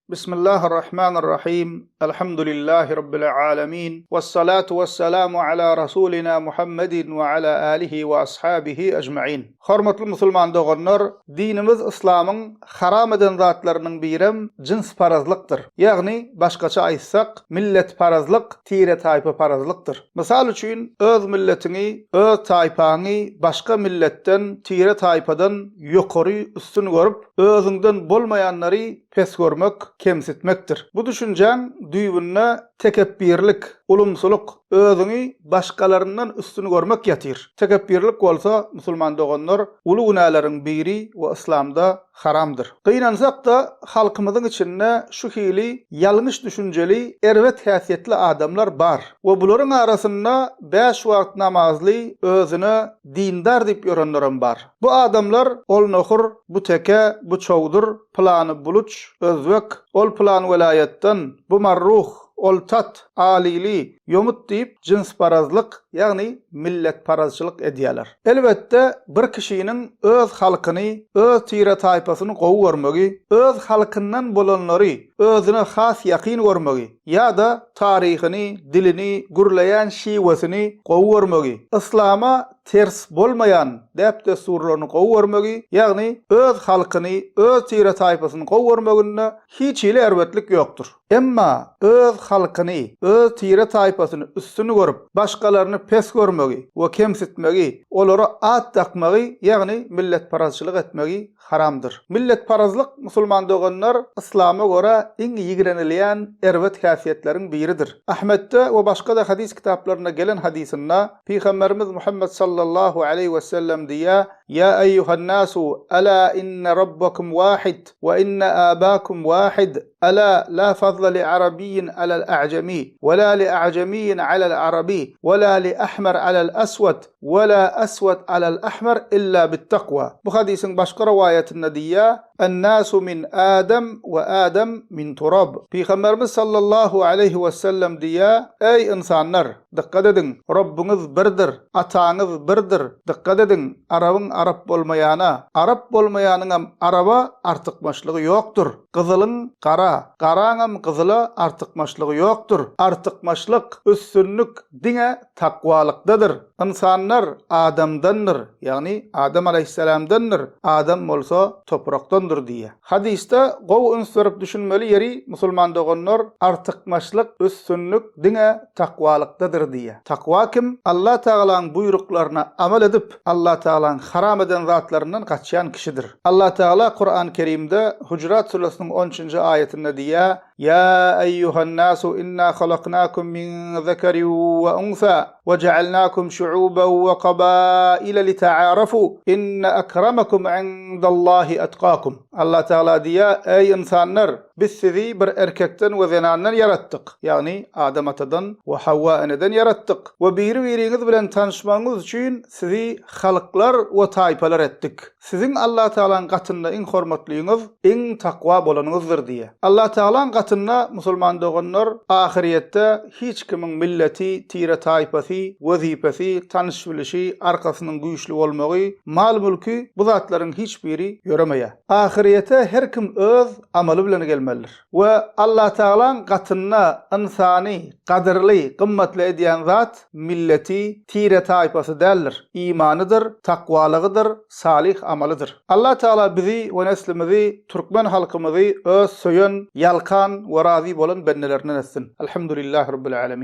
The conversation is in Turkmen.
Bismillahirrahmanirrahim. Elhamdülillahi Rabbil alemin. Vessalatu vesselamu ala Rasulina Muhammedin ve ala alihi ve ashabihi ecma'in. Hormatly musulman doganlar, dinimiz İslam'ın haram eden zatlarının birim cins parazlıktır. Yani başkaça aýtsak, millet parazlyk, tire taýpa parazlykdyr. Misal üçin, öz milletini, öz taýpany başka milletten, tire taýpadan ýokary üstün görüp, özünden bolmayanlary pes görmek, kemsitmekdir. Bu düşüncen düýbünne tekebbirlik, ulumsuluk, özüni başkalarından üstün görmek yatyr. Tekebbirlik bolsa musulman doganlar ulu günälaryň biri we İslamda haramdır. Gynansak da halkymyzyň içinde şu hili ýalňyş düşünjeli, erwet häsiýetli adamlar bar. We bularyň arasynda 5 wagt namazly, özüne dindar diýip ýörenler bar. Bu adamlar ol nohur, bu teke, bu çowdur, plany buluç, özbek, ol plan welayetden, bu marruh, ol tat, alili, yomut diýip cins parazlyk, ýagny millet parazçylyk edýärler. Elbetde bir kişiniň öz halkyny, öz tire taýpasyny gowy görmegi, öz halkyndan bolanlary özüne has ýakyn görmegi, ýa-da taryhyny, dilini, gürleýän şiwesini gowy görmegi, islama ters bolmayan däpde surlaryny gowy görmegi, ýagny öz halkyny, öz tire taýpasyny gowy görmeginde hiç ile erwetlik ýokdur. Emma öz halkyny, öz tire taýpasyny üstüni görüp, başgalaryny pes görmegi we kemsitmegi, olara at takmagi, ýagny millet parazçylyk etmegi haramdır. Millet parazlyk musulman doganlar İslama göre iň ýigrenilýän erwet häsiýetleriň biridir. Ahmetde we başga da hadis kitaplarynda gelen hadisinde Peygamberimiz Muhammed sallallahu aleyhi ve sellem diýär: "Ya eyyuhan nasu, ala inna rabbakum wahid ve inna abakum wahid. Ala la fadla li arabiyyin alal a'jami, ve la li a'jamiyyin alal arabi, ve la li ahmar alal aswad, ve la aswad alal ahmar illa bit taqwa." Bu hadisin başga rivayetinde diýär: "En-nasu min Adam ve Adam min turab." Peygamberimiz sallallahu aleyhi ve sellem diýär: "Ey insanlar, dikkat edin, Rabbiniz birdir, ataňyz birdir. Dikkat edin, Arabyň Arap bolmaýana, Arap bolmaýanyňam Araba artykmaçlygy ýokdur. Gyzylyň gara, garaňam gyzyla artykmaçlygy ýokdur. Artykmaçlyk, üstünlük diňe takwalykdadyr. İnsanlar Adamdandyr, ýagny Adam aleyhisselamdandyr. Adam bolsa toprakdandyr" diýär. Hadisde gowy üns berip düşünmeli ýeri musulman doganlar artykmaçlyk, üstünlük diňe takwalykdadyr diýär. Takwa kim? Allah Taala'nın buýruklaryna amal edip, Allah Taala'nın haram eden zatlarından kaçýan kişidir. Allah Taala Kur'an-ı Kerimde Hucurat surasının 13-nji ayetinde diýär: "Ya eyyuhan nasu inna halaqnakum min zakarin we unsa ve cealnakum şu'uban ve qabaila lita'arafu inna akramakum 'indallahi atqakum." Allah Taala diýär: "Ey insanlar, biz sizi bir erkekden we zenandan yaratdyk. Ýagny Adam atadan we Hawwa anadan yaratdyk. We biri-biriňiz bilen tanışmaňyz üçin sizi halklar we taýpalar etdik. Sizin Allah Taala'nın gatynda iň hormatlyňyz, iň takwa bolanyňyzdyr" diýär. Allah Taala'nın gatynda musulman doganlar ahiriyette hiç kimiň milleti, tire taýpasy, wezipesi, tanış bilişi, arkasynyň güýçli bolmagy, mal mülki bu zatlaryň hiç biri ýöremeýär. Ahiriyete her kim öz amaly bilen gelmelidir. We Allah Taala'nın gatynda insany gadyrly, gymmatly edýän zat milleti, tire taýpasy däldir. İmanydyr, takwalygydyr, salih amalydyr. Allah Taala bizi we neslimizi, türkmen halkymyzy öz söýen, ýalkan we razy bolan bendelerinden etsin. Elhamdülillahi Rabbil alemin.